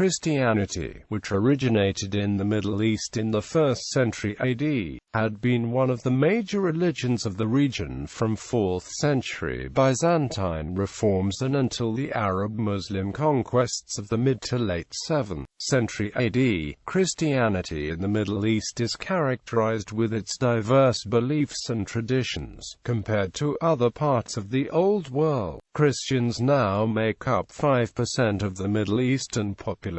Christianity, which originated in the Middle East in the 1st century AD, had been one of the major religions of the region from 4th century Byzantine reforms and until the Arab-Muslim conquests of the mid to late 7th century AD. Christianity in the Middle East is characterized with its diverse beliefs and traditions, compared to other parts of the Old World. Christians now make up 5% of the Middle Eastern population,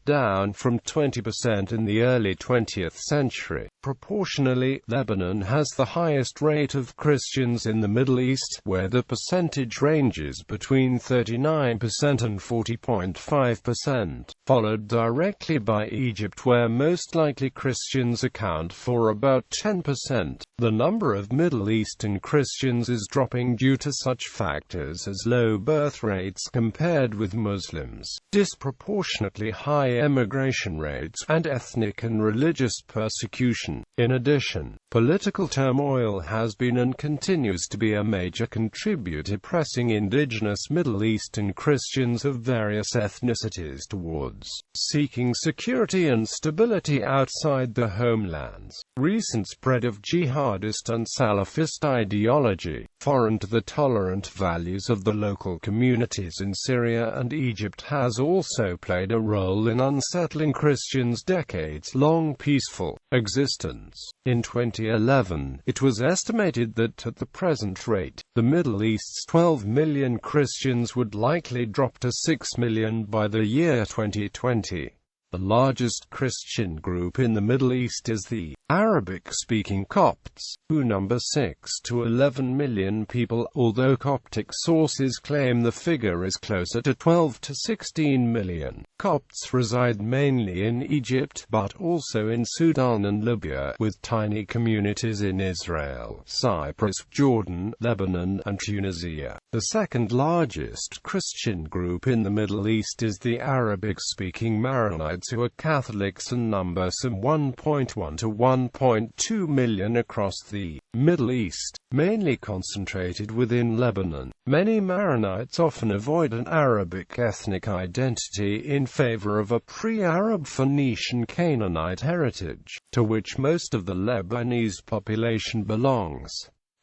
down from 20% in the early 20th century. Proportionally, Lebanon has the highest rate of Christians in the Middle East, where the percentage ranges between 39% and 40.5%, followed directly by Egypt, where most likely Christians account for about 10%. The number of Middle Eastern Christians is dropping due to such factors as low birth rates compared with Muslims, disproportionately high emigration rates, and ethnic and religious persecution. In addition, political turmoil has been and continues to be a major contributor, pressing indigenous Middle Eastern Christians of various ethnicities towards seeking security and stability outside their homelands. Recent spread of jihadist and Salafist ideology, foreign to the tolerant values of the local communities in Syria and Egypt, has also played a role in unsettling Christians' decades-long peaceful existence. In 2011, it was estimated that at the present rate, the Middle East's 12 million Christians would likely drop to 6 million by the year 2020. The largest Christian group in the Middle East is the Arabic-speaking Copts, who number 6 to 11 million people, although Coptic sources claim the figure is closer to 12 to 16 million. Copts reside mainly in Egypt, but also in Sudan and Libya, with tiny communities in Israel, Cyprus, Jordan, Lebanon, and Tunisia. The second largest Christian group in the Middle East is the Arabic-speaking Maronites, who are Catholics and number some 1.1 to 1.2 million across the Middle East, mainly concentrated within Lebanon. Many Maronites often avoid an Arabic ethnic identity in favor of a pre-Arab Phoenician Canaanite heritage, to which most of the Lebanese population belongs.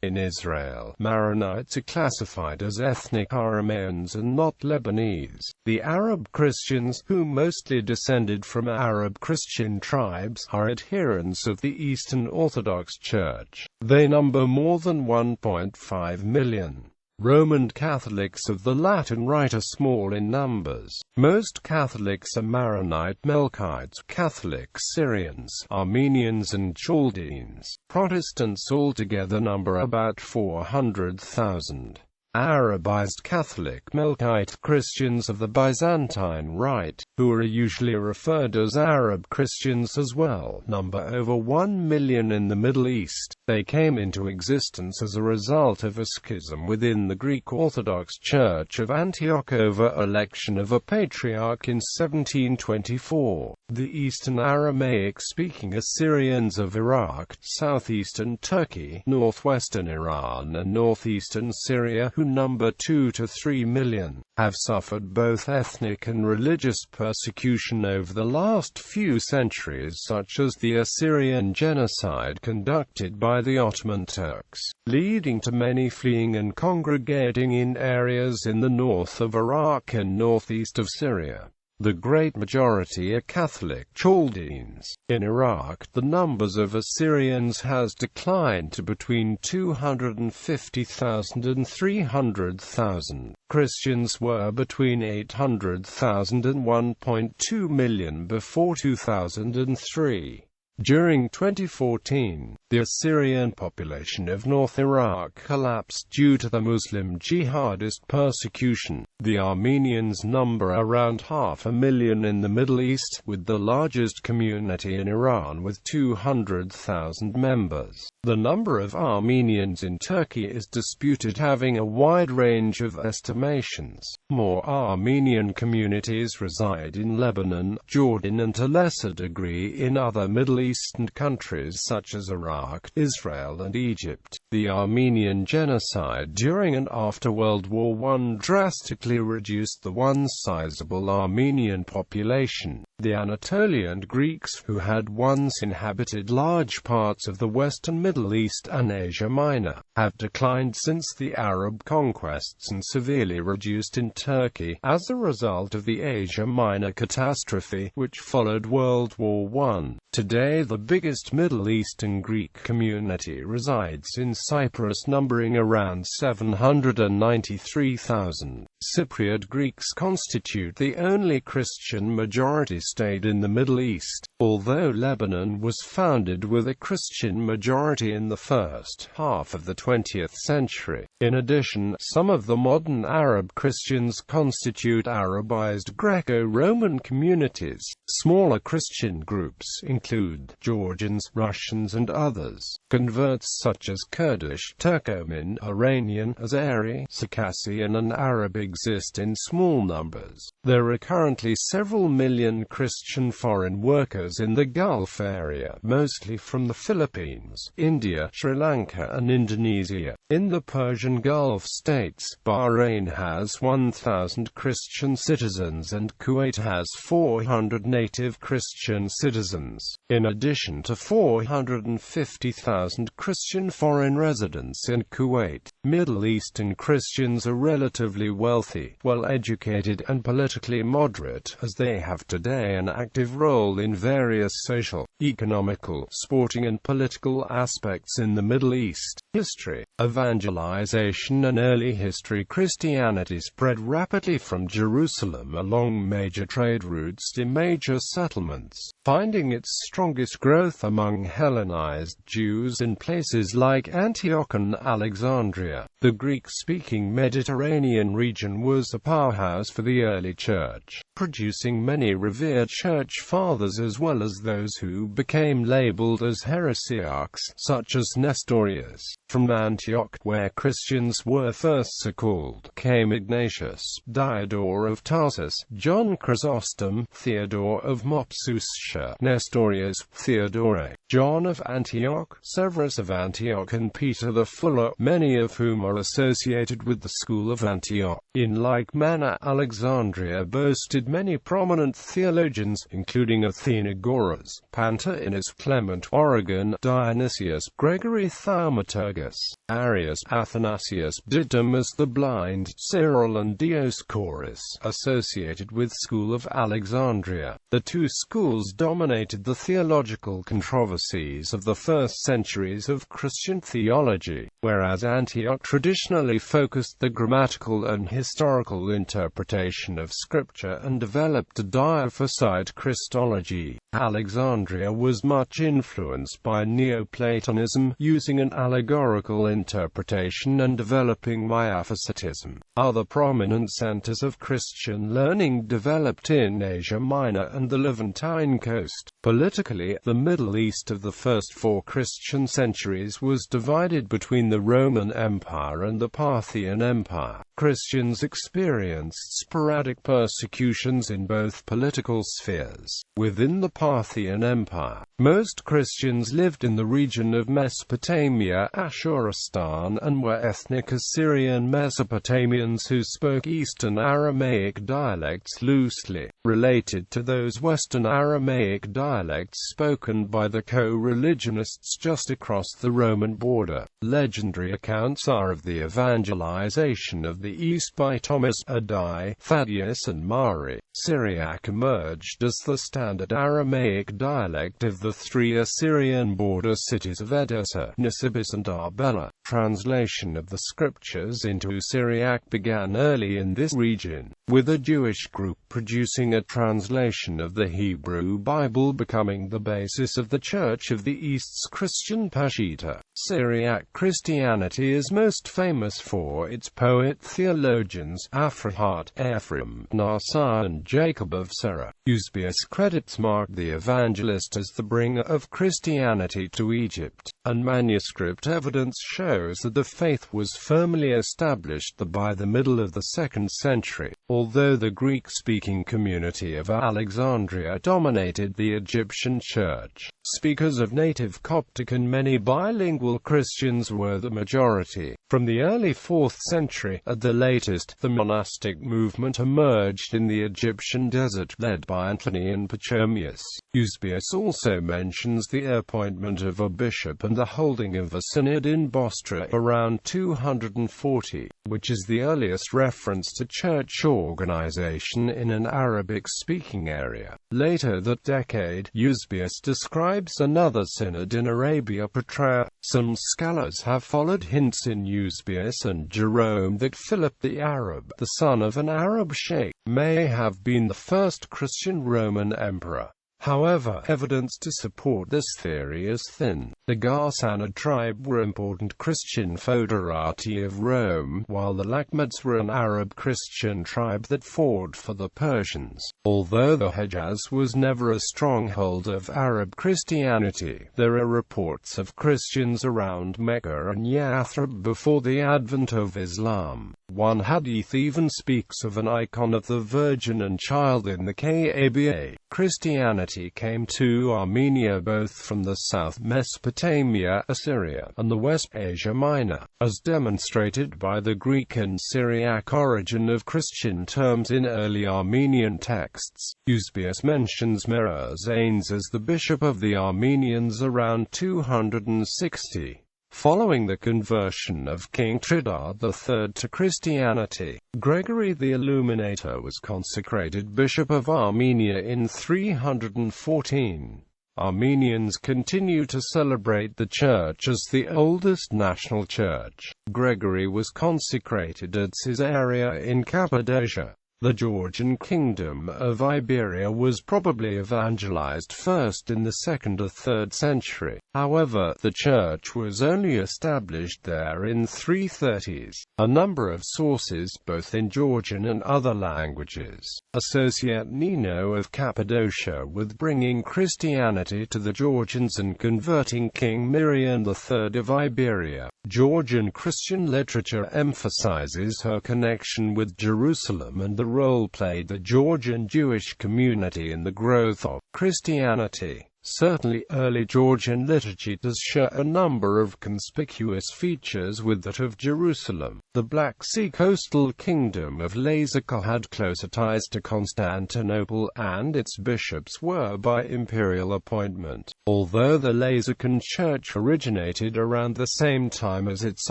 In Israel, Maronites are classified as ethnic Arameans and not Lebanese. The Arab Christians, who mostly descended from Arab Christian tribes, are adherents of the Eastern Orthodox Church. They number more than 1.5 million. Roman Catholics of the Latin Rite are small in numbers. Most Catholics are Maronite Melkites, Catholics Syrians, Armenians and Chaldeans. Protestants altogether number about 400,000. Arabized Catholic Melkite Christians of the Byzantine Rite, who are usually referred as Arab Christians as well, number over 1 million in the Middle East. They came into existence as a result of a schism within the Greek Orthodox Church of Antioch over election of a patriarch in 1724. The Eastern Aramaic-speaking Assyrians of Iraq, southeastern Turkey, northwestern Iran and northeastern Syria, who number 2 to 3 million, have suffered both ethnic and religious persecution over the last few centuries, such as the Assyrian genocide conducted by the Ottoman Turks, leading to many fleeing and congregating in areas in the north of Iraq and northeast of Syria. The great majority are Catholic Chaldeans. In Iraq, the numbers of Assyrians has declined to between 250,000 and 300,000. Christians were between 800,000 and 1.2 million before 2003. During 2014, the Assyrian population of North Iraq collapsed due to the Muslim jihadist persecution. The Armenians number around 500,000 in the Middle East, with the largest community in Iran with 200,000 members. The number of Armenians in Turkey is disputed, having a wide range of estimations. More Armenian communities reside in Lebanon, Jordan and to a lesser degree in other Middle Eastern countries such as Iraq, Israel and Egypt. The Armenian genocide during and after World War I drastically reduced the once sizable Armenian population. The Anatolian Greeks, who had once inhabited large parts of the Western Middle East and Asia Minor, have declined since the Arab conquests and severely reduced in Turkey, as a result of the Asia Minor catastrophe, which followed World War I. Today the biggest Middle Eastern Greek community resides in Cyprus, numbering around 793,000. Cypriot Greeks constitute the only Christian majority state in the Middle East, although Lebanon was founded with a Christian majority in the first half of the 20th century. In addition, some of the modern Arab Christians constitute Arabized Greco-Roman communities. Smaller Christian groups include Georgians, Russians and others. Converts such as Kurdish, Turcoman, Iranian, Azeri, Circassian and Arab exist in small numbers. There are currently several million Christian foreign workers in the Gulf area, mostly from the Philippines, India, Sri Lanka and Indonesia. In the Persian Gulf states, Bahrain has 1,000 Christian citizens and Kuwait has 400 native Christian citizens, in addition to 450,000 Christian foreign residents in Kuwait. Middle Eastern Christians are relatively wealthy, well-educated and politically moderate, as they have today an active role in various social, economical, sporting and political aspects in the Middle East. History, evangelization and early history. Christianity spread rapidly from Jerusalem along major trade routes to major settlements, finding its strongest growth among Hellenized Jews in places like Antioch and Alexandria. The Greek-speaking Mediterranean region was a powerhouse for the early church, producing many revered church fathers as well as those who became labeled as heresiarchs, such as Nestorius. From Antioch, where Christians were first so called, came Ignatius, Diodore of Tarsus, John Chrysostom, Theodore of Mopsuestia, Nestorius, Theodore, John of Antioch, Severus of Antioch and Peter the Fuller, many of whom are associated with the school of Antioch. In like manner, Alexandria boasted many prominent theologians, including Athenagoras, Pantaenus, Clement, Origen, Dionysius, Gregory Thaumaturgus, Arius, Athanasius, Didymus the Blind, Cyril and Dioscorus, associated with school of Alexandria. The two schools dominated the theological controversies of the first centuries of Christian theology, whereas Antioch traditionally focused the grammatical and historical interpretation of Scripture and developed a Diophysite Christology. Alexandria was much influenced by Neoplatonism, using an allegorical interpretation and developing Miaphysitism. Other prominent centers of Christian learning developed in Asia Minor and the Levantine coast. Politically, the Middle East of the first four Christian centuries was divided between the Roman Empire and the Parthian Empire. Christians experienced sporadic persecutions in both political spheres. Within the Parthian Empire, most Christians lived in the region of Mesopotamia, Ashuristan, and were ethnic Assyrian Mesopotamians who spoke Eastern Aramaic dialects loosely related to those Western Aramaic dialects spoken by the co-religionists just across the Roman border. Legendary accounts are of the evangelization of the East by Thomas, Addai, Thaddeus and Mari. Syriac emerged as the standard Aramaic dialect of the three Assyrian border cities of Edessa, Nisibis and Arbela. Translation of the scriptures into Syriac began early in this region, with a Jewish group producing a translation of the Hebrew Bible becoming the basis of the Church of the East's Christian Peshitta. Syriac Christianity is most famous for its poet-theologians Aphrahat, Ephraim, Nasa and Jacob of Serah. Eusebius credits Mark the Evangelist as the bringer of Christianity to Egypt, and manuscript evidence shows that the faith was firmly established by the middle of the 2nd century. Although the Greek-speaking community of Alexandria dominated the Egyptian church, speakers of native Coptic and many bilingual Christians were the majority. From the early 4th century, at the latest, the monastic movement emerged in the Egyptian desert, led by Antony and Pachomius. Eusebius also mentions the appointment of a bishop and the holding of a synod in Bostra around 240, which is the earliest reference to church organization in an Arabic-speaking area. Later that decade, Eusebius describes another synod in Arabia Petraea. Some scholars have followed hints in Eusebius and Jerome that Philip the Arab, the son of an Arab sheikh, may have been the first Christian Roman emperor. However, evidence to support this theory is thin. The Ghassanid tribe were important Christian foederati of Rome, while the Lakhmids were an Arab Christian tribe that fought for the Persians. Although the Hejaz was never a stronghold of Arab Christianity, there are reports of Christians around Mecca and Yathrib before the advent of Islam. One hadith even speaks of an icon of the Virgin and Child in the Kaaba. Christianity came to Armenia both from the south Mesopotamia, Assyria, and the west Asia Minor, as demonstrated by the Greek and Syriac origin of Christian terms in early Armenian texts. Eusebius mentions Merozanes as the bishop of the Armenians around 260. Following the conversion of King Tridar III to Christianity, Gregory the Illuminator was consecrated Bishop of Armenia in 314. Armenians continue to celebrate the church as the oldest national church. Gregory was consecrated at Caesarea in Cappadocia. The Georgian kingdom of Iberia was probably evangelized first in the 2nd or 3rd century. However, the church was only established there in 330s. A number of sources, both in Georgian and other languages, associate Nino of Cappadocia with bringing Christianity to the Georgians and converting King Mirian III of Iberia. Georgian Christian literature emphasizes her connection with Jerusalem and the role played the Georgian Jewish community in the growth of Christianity. Certainly, early Georgian liturgy does share a number of conspicuous features with that of Jerusalem. The Black Sea coastal kingdom of Lazica had closer ties to Constantinople, and its bishops were by imperial appointment. Although the Lazican church originated around the same time as its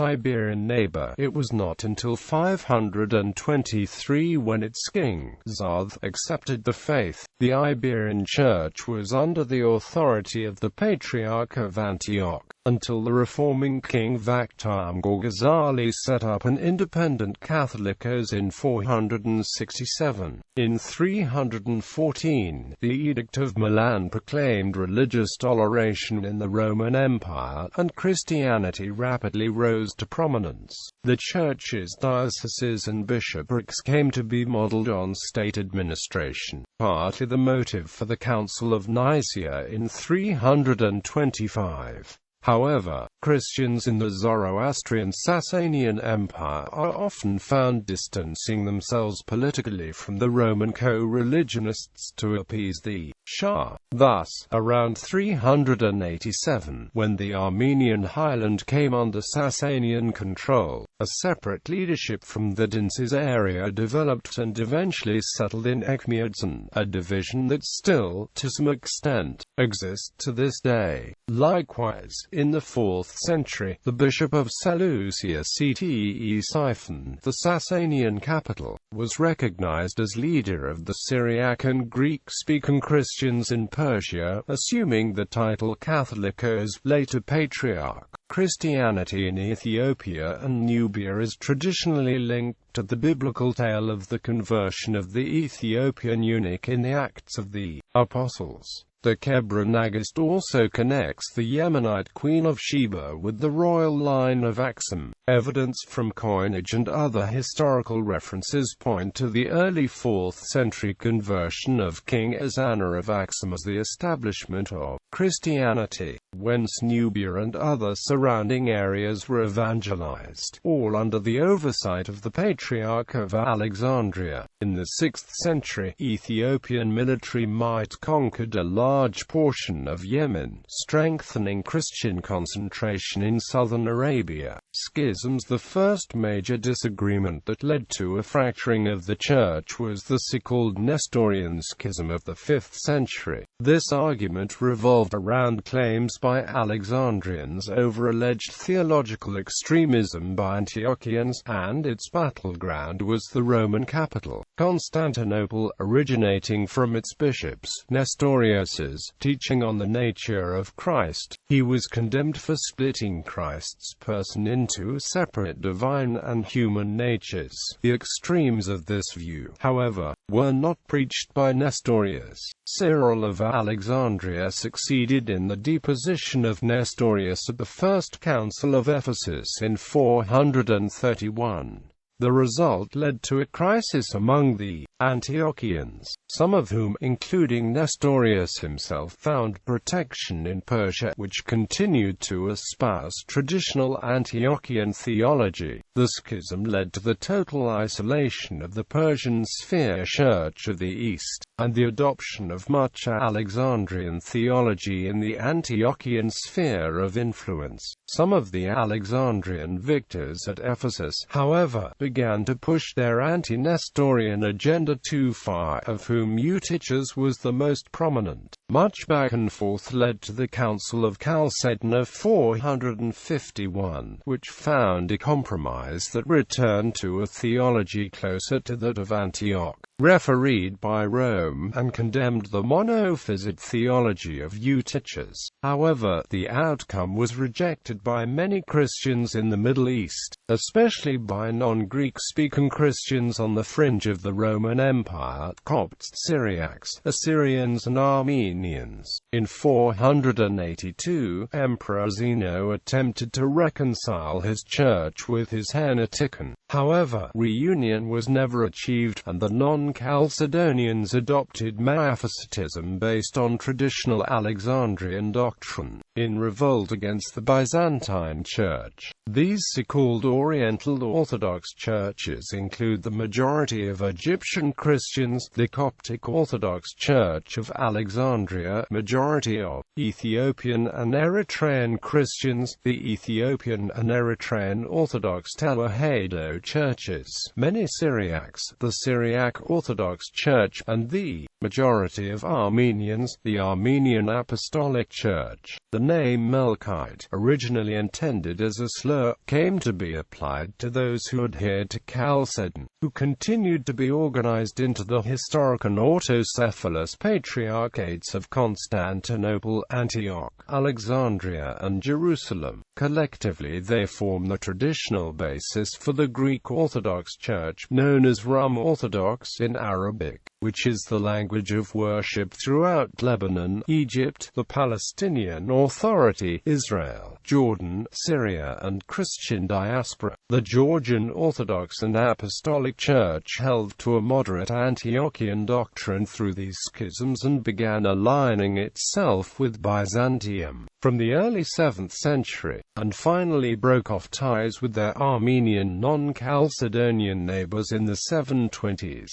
Iberian neighbor, it was not until 523 when its king, Zadh, accepted the faith. The Iberian church was under the authority of the Patriarch of Antioch, until the reforming king Vakhtang Ghazali set up an independent Catholicos in 467. In 314, the Edict of Milan proclaimed religious toleration in the Roman Empire, and Christianity rapidly rose to prominence. The churches, dioceses and bishoprics came to be modeled on state administration, partly the motive for the Council of Nicaea in 325. However, Christians in the Zoroastrian Sasanian Empire are often found distancing themselves politically from the Roman co-religionists to appease the Shah. Thus, around 387, when the Armenian highland came under Sasanian control, a separate leadership from the Dinses area developed and eventually settled in Echmiadzin, a division that still, to some extent, exists to this day. Likewise, in the 4th century, the Bishop of Seleucia Ctesiphon, the Sasanian capital, was recognized as leader of the Syriac and Greek-speaking Christians in Persia, assuming the title Catholicos, later Patriarch. Christianity in Ethiopia and Nubia is traditionally linked to the biblical tale of the conversion of the Ethiopian eunuch in the Acts of the Apostles. The Kebra Nagast also connects the Yemenite Queen of Sheba with the royal line of Aksum. Evidence from coinage and other historical references point to the early 4th century conversion of King Ezana of Aksum as the establishment of Christianity, whence Nubia and other surrounding areas were evangelized, all under the oversight of the Patriarch of Alexandria. In the 6th century, Ethiopian military might conquered a large portion of Yemen, strengthening Christian concentration in southern Arabia. Schisms. The first major disagreement that led to a fracturing of the Church was the so-called Nestorian Schism of the 5th century. This argument revolved around claims by Alexandrians over alleged theological extremism by Antiochians, and its battleground was the Roman capital, Constantinople, originating from its bishops, Nestorius's, teaching on the nature of Christ. He was condemned for splitting Christ's person into separate divine and human natures. The extremes of this view, however, were not preached by Nestorius. Cyril of Alexandria succeeded in the deposition of Nestorius at the First Council of Ephesus in 431. The result led to a crisis among the Antiochians, some of whom, including Nestorius himself, found protection in Persia, which continued to espouse traditional Antiochian theology. The schism led to the total isolation of the Persian sphere Church of the East, and the adoption of much Alexandrian theology in the Antiochian sphere of influence. Some of the Alexandrian victors at Ephesus, however, began to push their anti-Nestorian agenda too far, of whom Eutychus was the most prominent. Much back and forth led to the Council of Chalcedon of 451, which found a compromise that returned to a theology closer to that of Antioch, refereed by Rome, and condemned the monophysite theology of Eutychus. However, the outcome was rejected by many Christians in the Middle East, especially by non-Greek-speaking Christians on the fringe of the Roman Empire, Copts, Syriacs, Assyrians and Armenians. In 482, Emperor Zeno attempted to reconcile his church with his Henoticon. However, reunion was never achieved, and the non-Chalcedonians adopted Miaphysitism based on traditional Alexandrian doctrine, in revolt against the Byzantine Church. These so-called Oriental Orthodox churches include the majority of Egyptian Christians, the Coptic Orthodox Church of Alexandria, majority of Ethiopian and Eritrean Christians, the Ethiopian and Eritrean Orthodox Tewahedo churches, many Syriacs, the Syriac Orthodox Church, and the majority of Armenians, the Armenian Apostolic Church. The name Melkite, originally intended as a slur, came to be applied to those who adhered to Chalcedon, who continued to be organized into the historic and autocephalous patriarchates of Constantinople, Antioch, Alexandria and Jerusalem. Collectively they form the traditional basis for the Greek Orthodox Church, known as Rum Orthodox in Arabic, which is the language of worship throughout Lebanon, Egypt, the Palestinian Authority, Israel, Jordan, Syria and Christian diaspora. The Georgian Orthodox and Apostolic Church held to a moderate Antiochian doctrine through these schisms and began aligning itself with Byzantium from the early 7th century, and finally broke off ties with their Armenian non-Chalcedonian neighbors in the 720s.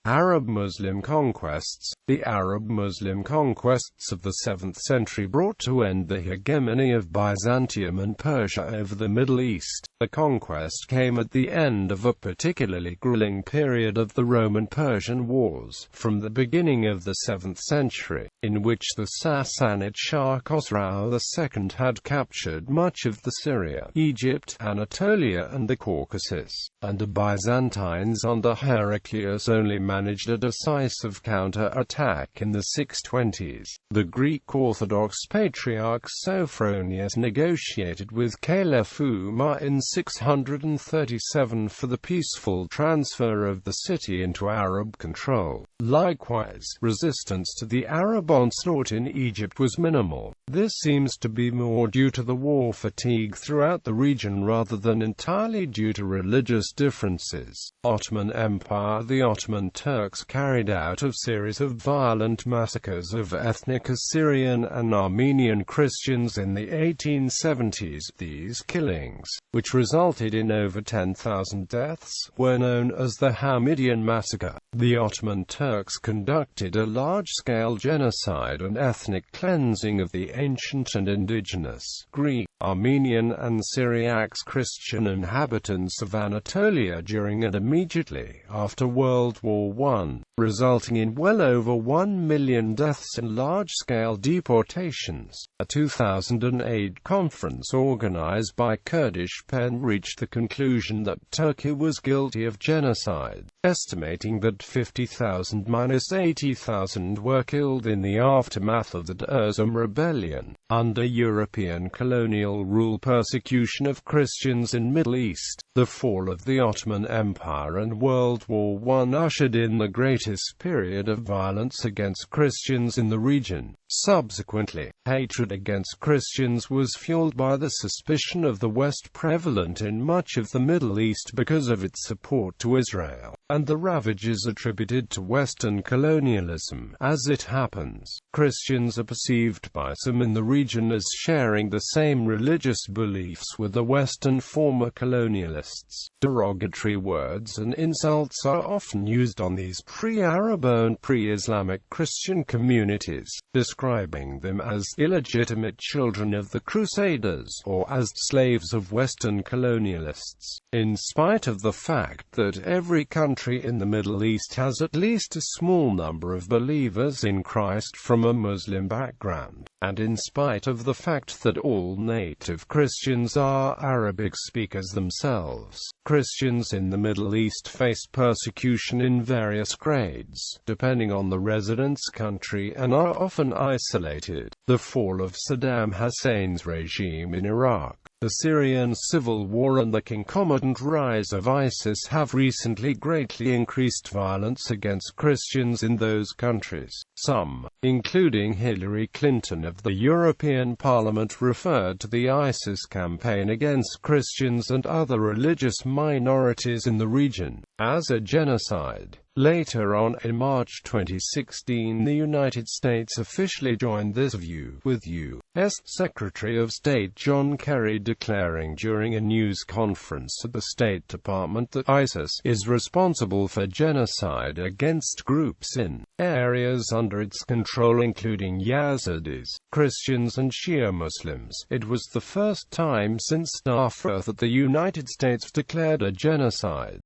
Arab-Muslim conquests. The Arab-Muslim conquests of the 7th century brought to end the hegemony of Byzantium and Persia over the Middle East. The conquest came at the end of a particularly grueling period of the Roman-Persian Wars, from the beginning of the 7th century, in which the Sassanid Shah Khosrau II had captured much of the Syria, Egypt, Anatolia and the Caucasus, and the Byzantines under Heraclius only managed a decisive counter-attack in the 620s. The Greek Orthodox Patriarch Sophronius negotiated with Caliph Umar in 637 for the peaceful transfer of the city into Arab control. Likewise, resistance to the Arab onslaught in Egypt was minimal. This seems to be more due to the war fatigue throughout the region rather than entirely due to religious differences. Ottoman Empire. The Ottoman Turks carried out a series of violent massacres of ethnic Assyrian and Armenian Christians in the 1870s. These killings, which resulted in over 10,000 deaths, were known as the Hamidian Massacre. The Ottoman Turks conducted a large-scale genocide and ethnic cleansing of the ancient and indigenous Greek, Armenian and Syriac Christian inhabitants of Anatolia during and immediately after World War I, resulting in well over 1 million deaths and large-scale deportations. A 2008 conference organized by Kurdish Pen reached the conclusion that Turkey was guilty of genocide, estimating that 50,000–80,000 were killed in the aftermath of the Dersim rebellion. Under European colonial rule, persecution of Christians in Middle East, the fall of the Ottoman Empire and World War I ushered in the greatest period of violence against Christians in the region. Subsequently, hatred against Christians was fueled by the suspicion of the West prevalent in much of the Middle East because of its support to Israel, and the ravages attributed to Western colonialism. As it happens, Christians are perceived by some in the region as sharing the same religious beliefs with the Western former colonialists. Derogatory words and insults are often used on these pre-Arab and pre-Islamic Christian communities, describing them as illegitimate children of the Crusaders or as slaves of Western colonialists. In spite of the fact that every country in the Middle East has at least a small number of believers in Christ from a Muslim background, and in spite of the fact that all native Christians are Arabic speakers themselves, Christians in the Middle East face persecution in various grades, depending on the resident's country, and are often isolated. The fall of Saddam Hussein's regime in Iraq, the Syrian civil war and the concomitant rise of ISIS have recently greatly increased violence against Christians in those countries. Some, including Hillary Clinton of the European Parliament, referred to the ISIS campaign against Christians and other religious minorities in the region as a genocide. Later on, in March 2016, the United States officially joined this view, with U.S. Secretary of State John Kerry declaring during a news conference at the State Department that ISIS is responsible for genocide against groups in areas under its control, including Yazidis, Christians and Shia Muslims. It was the first time since Darfur that the United States declared a genocide.